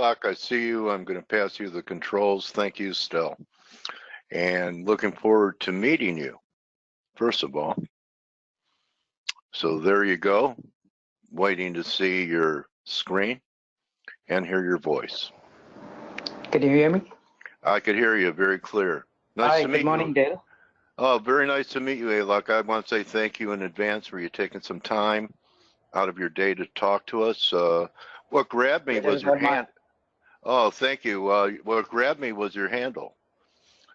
Alok, I see you. I'm going to pass you the controls. Thank you still. And looking forward to meeting you, first of all. So there you go. Waiting to see your screen and hear your voice. Can you hear me? I could hear you very clear. Nice to meet you. Good morning, Dale. Oh, very nice to meet you, Alok. I want to say thank you in advance for you taking some time out of your day to talk to us. What grabbed me was your hand. Oh, thank you. What grabbed me was your handle,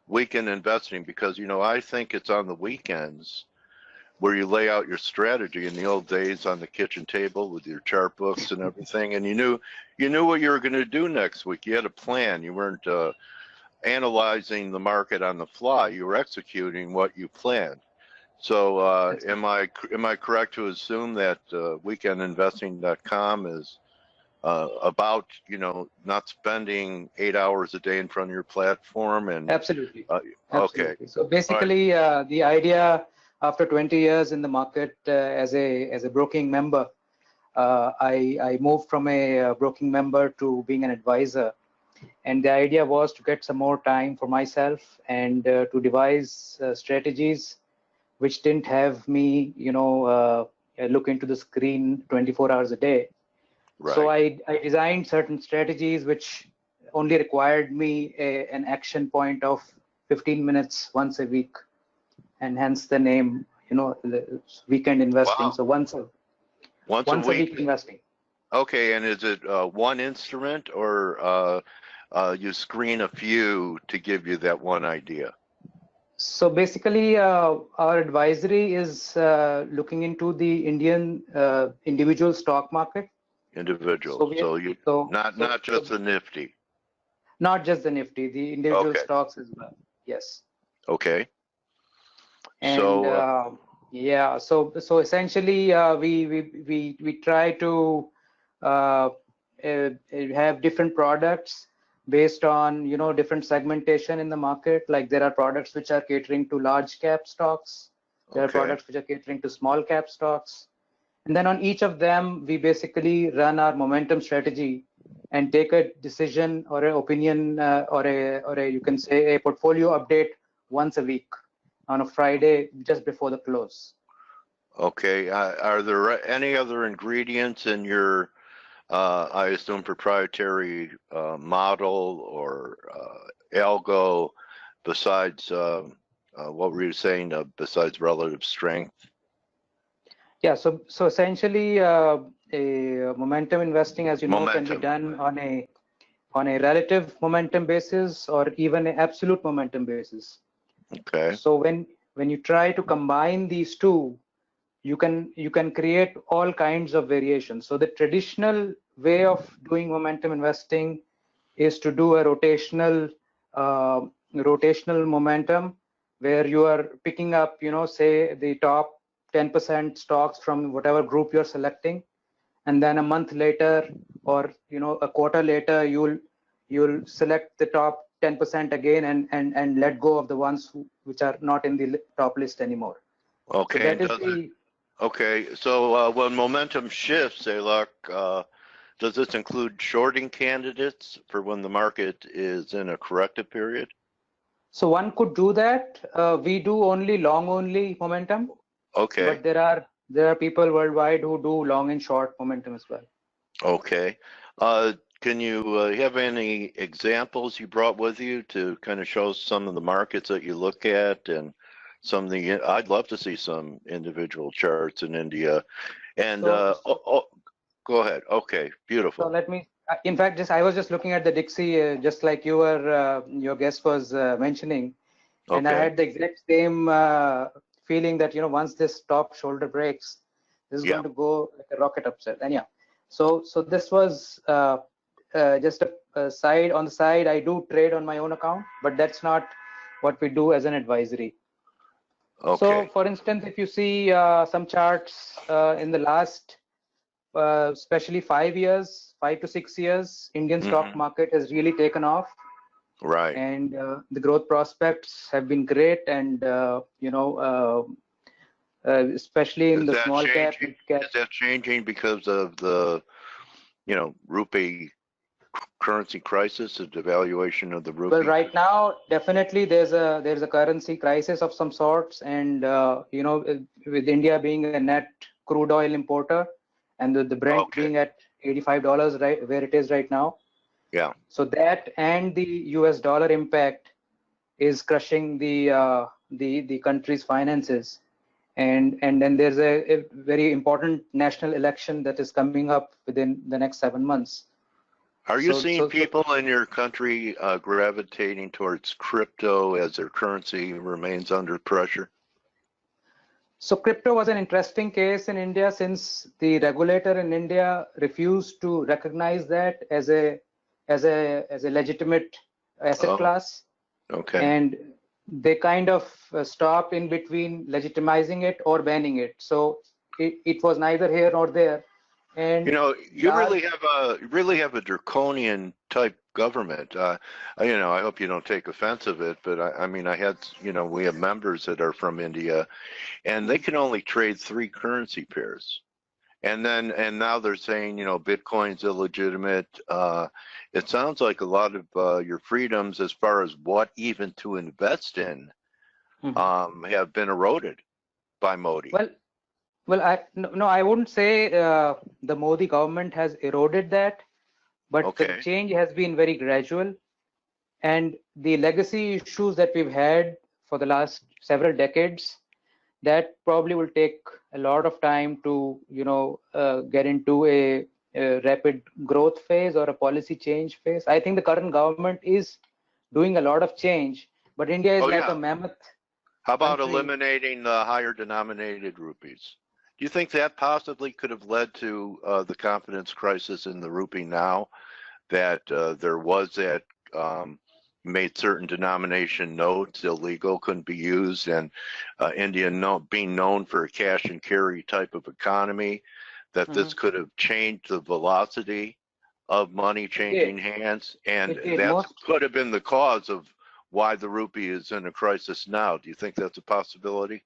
weekend investing, because, you know, I think it's on the weekends where you lay out your strategy. In the old days on the kitchen table with your chart books and everything, and you knew what you were going to do next week. You had a plan. You weren't analyzing the market on the fly. You were executing what you planned. So am I correct to assume that weekendinvesting.com is about, you know, not spending 8 hours a day in front of your platform? And absolutely. Okay. Absolutely. So basically, the idea after 20 years in the market as a broking member, I moved from a broking member to being an advisor. And the idea was to get some more time for myself and to devise strategies which didn't have me, you know, look into the screen 24 hours a day. Right. So I designed certain strategies which only required me an action point of 15 minutes once a week, and hence the name, you know, the weekend investing. Wow. So once a week investing. Okay, and is it one instrument, or you screen a few to give you that one idea? So basically, our advisory is looking into the Indian individual stock market. Individual. So, not just the Nifty. Not just the Nifty, the individual stocks as well. Yes. Okay. And so yeah, so essentially we try to have different products based on, you know, different segmentation in the market. Like there are products which are catering to large cap stocks. There are products which are catering to small cap stocks. And then on each of them, we basically run our momentum strategy and take a decision or an opinion or a you can say a portfolio update once a week on a Friday just before the close. Okay. Are there any other ingredients in your, I assume, proprietary model or algo besides, what were you saying, besides relative strength? Yeah, so essentially, a momentum investing, as you know, can be done on a relative momentum basis or even an absolute momentum basis. Okay. So when you try to combine these two, you can create all kinds of variations. So the traditional way of doing momentum investing is to do a rotational momentum, where you are picking up, you know, say the top 10% stocks from whatever group you're selecting, and then a month later or, you know, a quarter later you'll select the top 10% again and let go of the ones which are not in the top list anymore. Okay. So so when momentum shifts, Alok, does this include shorting candidates for when the market is in a corrective period? So one could do that. We do only long only momentum. Okay. But there are people worldwide who do long and short momentum as well. Okay. Can you have any examples you brought with you to kind of show some of the markets that you look at, and some of the, I'd love to see some individual charts in India. And go ahead. Okay, beautiful. So let me, in fact, I was just looking at the DXY, just like you were, your guest was mentioning, and I had the exact same feeling that, you know, once this top shoulder breaks, this is going to go like a rocket upset. And yeah, so this was just a side on the side. I do trade on my own account, but that's not what we do as an advisory. Okay. So for instance, if you see some charts in the last especially 5 to 6 years, Indian stock market has really taken off. Right. And the growth prospects have been great, and you know, especially in the small cap. Is that changing because of the, you know, rupee currency crisis, a devaluation of the rupee? Well, right now, definitely there's a currency crisis of some sorts, and with India being a net crude oil importer, and the Brent being at $85, right where it is right now. Yeah. So that and the US dollar impact is crushing the country's finances, and then there's a very important national election that is coming up within the next 7 months. Are you seeing people in your country gravitating towards crypto as their currency remains under pressure? So crypto was an interesting case in India, since the regulator in India refused to recognize that as a legitimate asset class. Okay. And they kind of stopped in between legitimizing it or banning it. So it was neither here nor there. And you really have a draconian type government. I hope you don't take offense of it, but I mean, we have members that are from India, and they can only trade 3 currency pairs. And now they're saying, Bitcoin's illegitimate. It sounds like a lot of your freedoms as far as what even to invest in have been eroded by Modi. Well, I wouldn't say the Modi government has eroded that, but the change has been very gradual. And the legacy issues that we've had for the last several decades, that probably will take a lot of time to, get into a rapid growth phase or a policy change phase. I think the current government is doing a lot of change, but India is a mammoth. How about eliminating the higher denominated rupees? Do you think that possibly could have led to the confidence crisis in the rupee now, that there was that made certain denomination notes illegal, couldn't be used, and India being known for a cash and carry type of economy, that this could have changed the velocity of money changing hands, and that could have been the cause of why the rupee is in a crisis now? Do you think that's a possibility?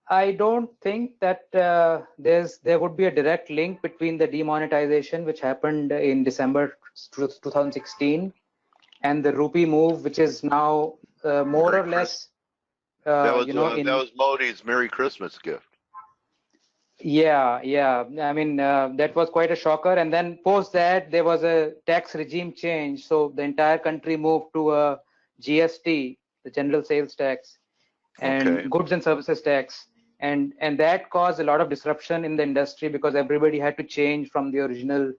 I don't think that there would be a direct link between the demonetization, which happened in December 2016, and the rupee move, which is now more or less. That was Modi's Merry Christmas gift. Yeah. I mean, that was quite a shocker. And then post that, there was a tax regime change. So the entire country moved to a GST, the general sales tax, and goods and services tax. And that caused a lot of disruption in the industry, because everybody had to change from the original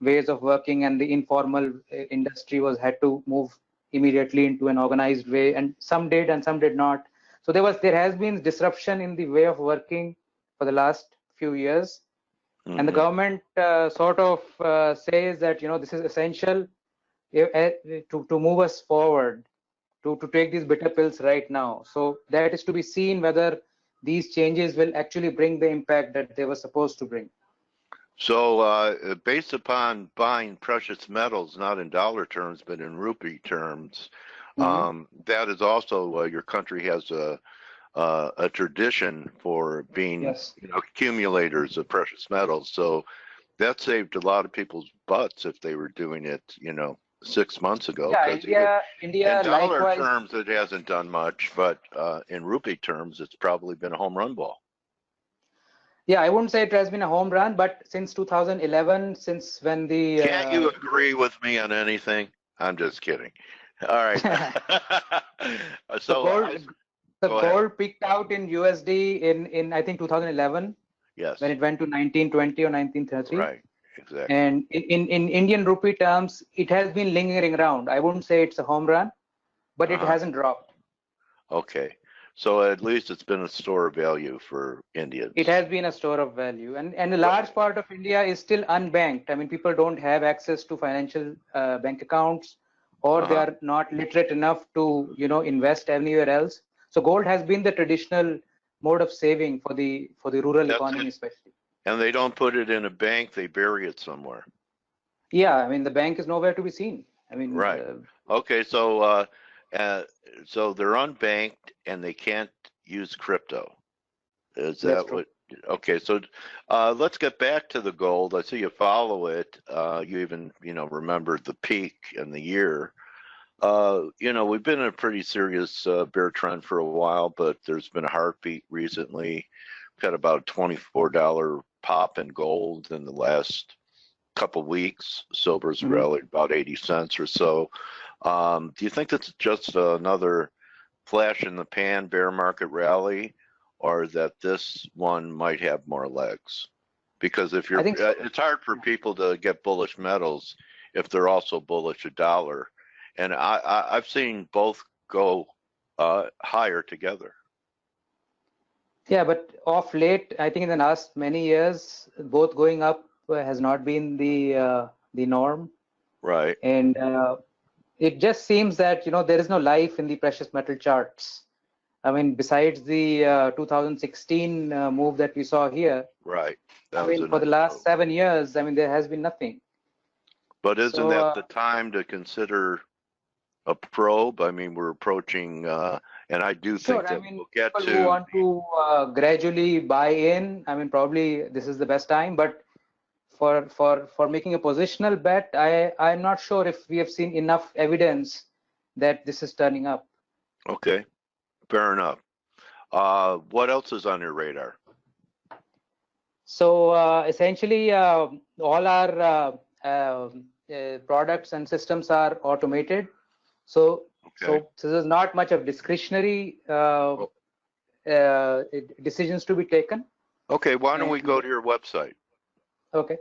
ways of working, and the informal industry had to move immediately into an organized way, and some did and some did not. So there has been disruption in the way of working for the last few years, and the government sort of says that this is essential to move us forward, to take these bitter pills right now. So that is to be seen whether these changes will actually bring the impact that they were supposed to bring. So based upon buying precious metals, not in dollar terms, but in rupee terms, that is also your country has a tradition for being accumulators of precious metals. So that saved a lot of people's butts if they were doing it, 6 months ago. Yeah, India in dollar likewise, terms, it hasn't done much, but in rupee terms, it's probably been a home run ball. Yeah, I wouldn't say it has been a home run, but since 2011, since when the... Can't you agree with me on anything? I'm just kidding. All right. Gold peaked out in USD in I think 2011. Yes. When it went to 1920 or 1930. Right. Exactly. And in Indian rupee terms, it has been lingering around. I wouldn't say it's a home run, but it hasn't dropped. Okay. So at least it's been a store of value for Indians. It has been a store of value. And a large part of India is still unbanked. I mean, people don't have access to financial bank accounts, or they are not literate enough to, invest anywhere else. So gold has been the traditional mode of saving for the rural economy, especially. And they don't put it in a bank, they bury it somewhere. Yeah, I mean, the bank is nowhere to be seen. I mean, right. Okay, so so they're unbanked and they can't use crypto. Is that Okay, so let's get back to the gold. I see you follow it. You even, remembered the peak and the year. We've been in a pretty serious bear trend for a while, but there's been a heartbeat recently. We've had about a $24 pop in gold in the last couple weeks. Silver's rallied about 80 cents or so. Do you think that's just another flash in the pan bear market rally, or that this one might have more legs? Because if you're, it's hard for people to get bullish metals if they're also bullish a dollar. And I've seen both go higher together. Yeah, but of late, I think in the last many years, both going up has not been the norm. Right. And it just seems that there is no life in the precious metal charts. I mean, besides the 2016 move that we saw here. Right. I mean, for the last 7 years, I mean, there has been nothing. But isn't that the time to consider a probe? I mean, we're approaching, and I do think that we'll get people to. Who want to gradually buy in, I mean, probably this is the best time. But for making a positional bet, I'm not sure if we have seen enough evidence that this is turning up. Okay, fair enough. What else is on your radar? So essentially, all our products and systems are automated. So this is not much of discretionary decisions to be taken. Okay, why don't we go to your website? Okay.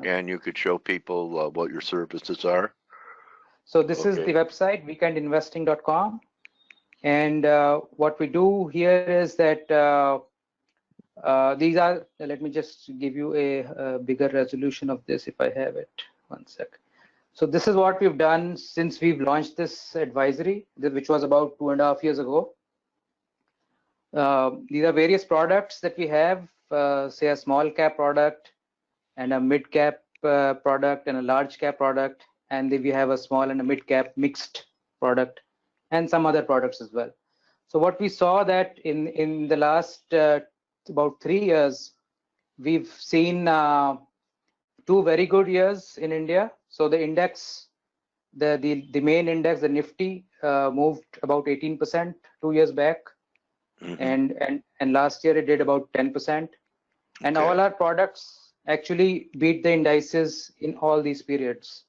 And you could show people what your services are. So this is the website, weekendinvesting.com. And what we do here is that these are, let me just give you a bigger resolution of this if I have it. One sec. So this is what we've done since we've launched this advisory, which was about 2.5 years ago. These are various products that we have, say a small cap product and a mid cap product and a large cap product. And then we have a small and a mid cap mixed product and some other products as well. So what we saw that in the last about 3 years, we've seen 2 very good years in India. So the index, the main index, the Nifty, moved about 18% 2 years back, and last year it did about 10%. And all our products actually beat the indices in all these periods.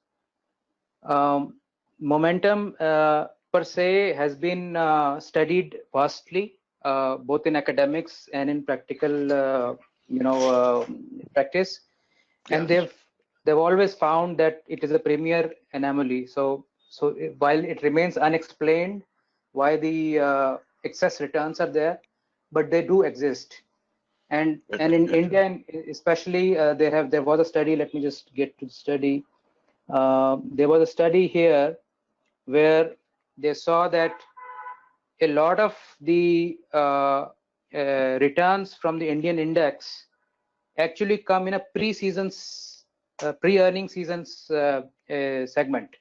Momentum per se has been studied vastly, both in academics and in practical, practice. And they've always found that it is a premier anomaly. So while it remains unexplained why the excess returns are there, but they do exist. And in India, especially, there was a study. Let me just get to the study. There was a study here where they saw that a lot of the returns from the Indian index actually come in a pre-earning seasons segment.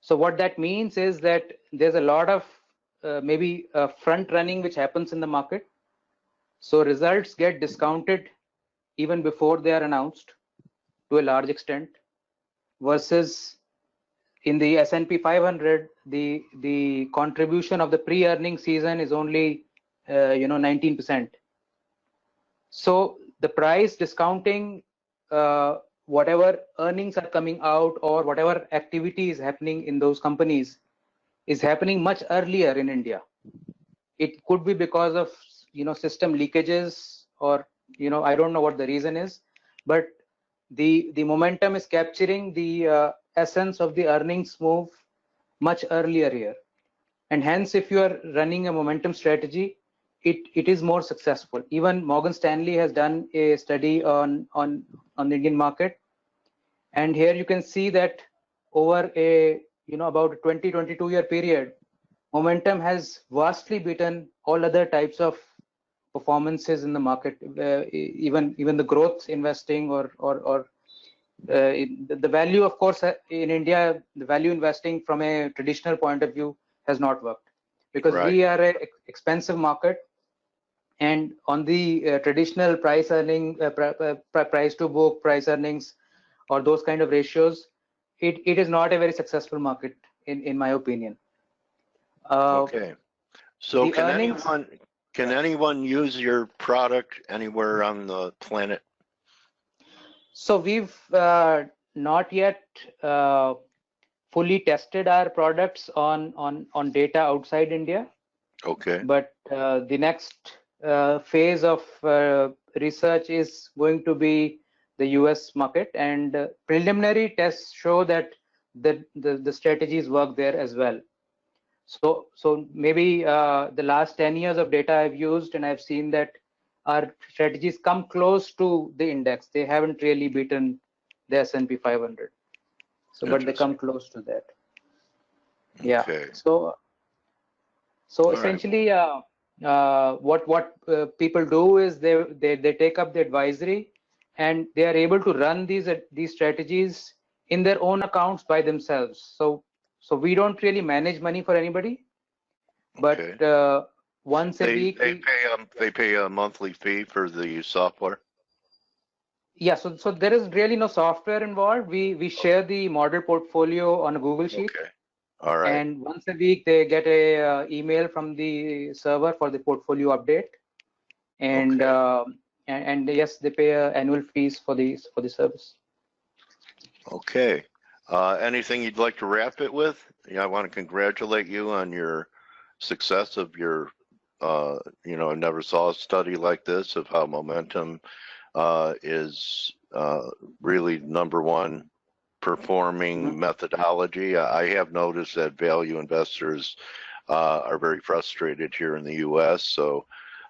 So what that means is that there's a lot of maybe front running which happens in the market. So results get discounted even before they are announced to a large extent, versus in the S&P 500, the contribution of the pre-earning season is only 19%. So the price discounting, whatever earnings are coming out or whatever activity is happening in those companies is happening much earlier in India. It could be because of system leakages, or I don't know what the reason is, but the momentum is capturing the essence of the earnings move much earlier here, and hence if you are running a momentum strategy, it is more successful. Even Morgan Stanley has done a study on the Indian market, and here you can see that over a about a 22 year period, momentum has vastly beaten all other types of performances in the market, even the growth investing or the value, of course, in India, the value investing from a traditional point of view has not worked, because we are an expensive market, And on the traditional price earning, price to book, price earnings, or those kind of ratios, it is not a very successful market in my opinion. Okay. So the earnings, can anyone use your product anywhere on the planet? So we've not yet fully tested our products on data outside India. Okay. But the next phase of research is going to be the US market, and preliminary tests show that the strategies work there as well. So maybe the last 10 years of data I've used, and I've seen that our strategies come close to the index. They haven't really beaten the S&P 500. So, but they come close to that. Yeah. Okay. So essentially, what people do is they take up the advisory, and they are able to run these strategies in their own accounts by themselves. So we don't really manage money for anybody, but once a week they pay a monthly fee for the software. Yeah, so there is really no software involved. We share the model portfolio on a Google Sheet. Okay. All right. And once a week they get a email from the server for the portfolio update, and and yes, they pay annual fees for the service. Okay. Anything you'd like to wrap it with? Yeah, I want to congratulate you on your success of your. I never saw a study like this of how momentum is really #1 performing methodology. I have noticed that value investors are very frustrated here in the U.S. So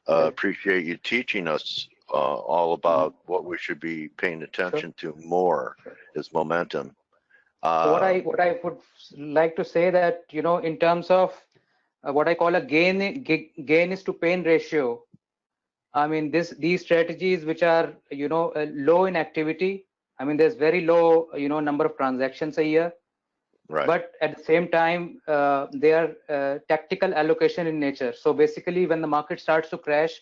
appreciate you teaching us all about what we should be paying attention to more is momentum. So what I would like to say that, in terms of what I call a gain is to pain ratio. I mean, these strategies which are low in activity. I mean, there's very low number of transactions a year. Right. But at the same time, they are tactical allocation in nature. So basically, when the market starts to crash,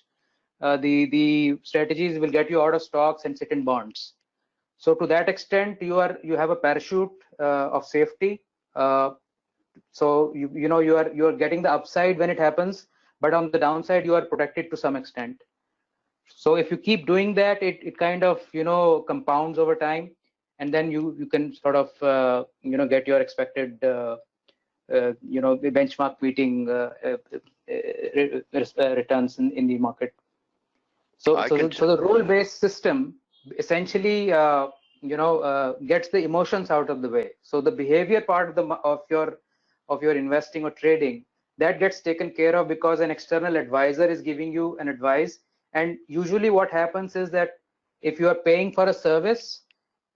the strategies will get you out of stocks and sit in bonds. So to that extent, you have a parachute of safety. So you are getting the upside when it happens, but on the downside, you are protected to some extent. So if you keep doing that, it kind of compounds over time, and then you can sort of get your expected benchmark beating returns in the market. So the rule-based system essentially gets the emotions out of the way. So the behavior part of your investing or trading, that gets taken care of because an external advisor is giving you an advice. And usually what happens is that if you are paying for a service,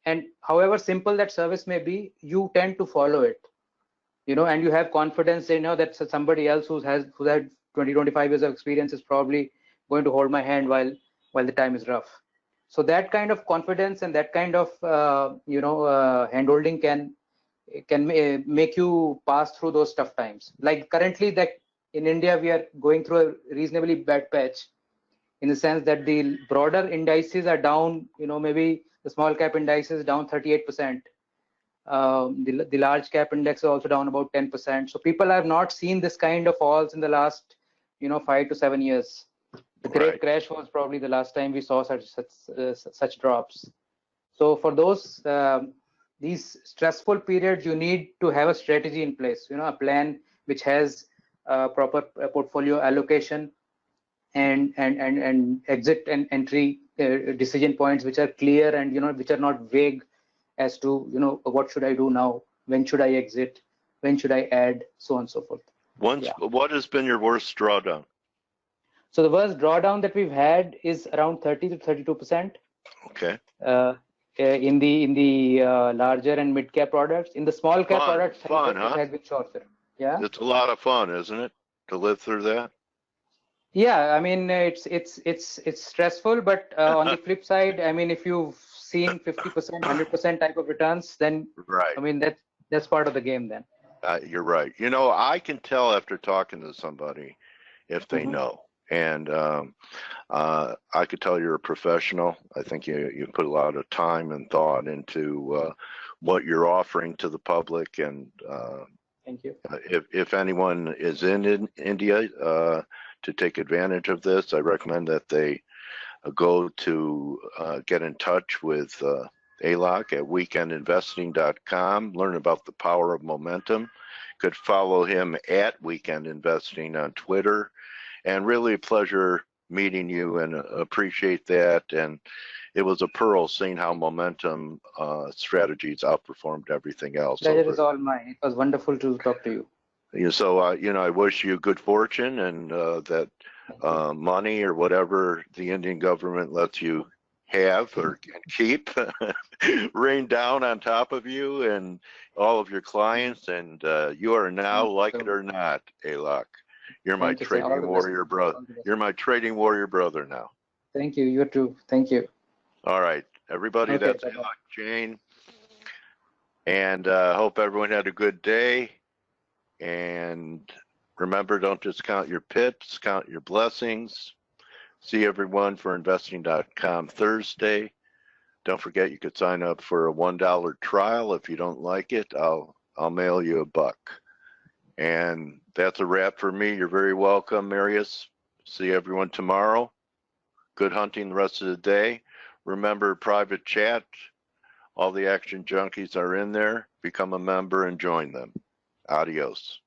and however simple that service may be, you tend to follow it, and you have confidence, that somebody else who's had 20-25 years of experience is probably going to hold my hand while the time is rough. So that kind of confidence and that kind of handholding can make you pass through those tough times. Like currently, that in India we are going through a reasonably bad patch, in the sense that the broader indices are down. Maybe the small cap index is down 38%. The large cap index is also down about 10%. So people have not seen this kind of falls in the last 5 to 7 years. The great crash was probably the last time we saw such drops. So for these stressful periods, you need to have a strategy in place, a plan which has proper portfolio allocation and exit and entry decision points which are clear, and which are not vague as to what should I do now, when should I exit, when should I add, so on and so forth. What has been your worst drawdown? So the worst drawdown that we've had is around 30 to 32%. Okay. In the larger and mid cap products. In the small cap products, it has been shorter. Yeah. It's a lot of fun, isn't it, to live through that? Yeah, I mean it's stressful, but on the flip side, I mean if you've seen 50%, 100% type of returns, then I mean that's part of the game then. You're right. I can tell after talking to somebody if they know. And I could tell you're a professional. I think you put a lot of time and thought into what you're offering to the public. And Thank you. if anyone is in India to take advantage of this, I recommend that they go to get in touch with Alok at weekendinvesting.com, learn about the power of momentum. Could follow him at Weekend Investing on Twitter. And really a pleasure meeting you, and appreciate that. And it was a pearl seeing how momentum strategies outperformed everything else. Pleasure is all mine. It was wonderful to talk to you. So, I wish you good fortune, and that money or whatever the Indian government lets you have or can keep rain down on top of you and all of your clients. And you are now, like it or not, Alok. You're my trading warrior brother. You're my trading warrior brother now. Thank you. You too. Thank you. All right, everybody. Okay, that's Alok Jain. And hope everyone had a good day. And remember, don't just count your pips, count your blessings. See everyone for investing.com Thursday. Don't forget you could sign up for a $1 trial. If you don't like it, I'll mail you $1. And that's a wrap for me. You're very welcome, Marius. See everyone tomorrow. Good hunting the rest of the day. Remember, private chat. All the action junkies are in there. Become a member and join them. Adios.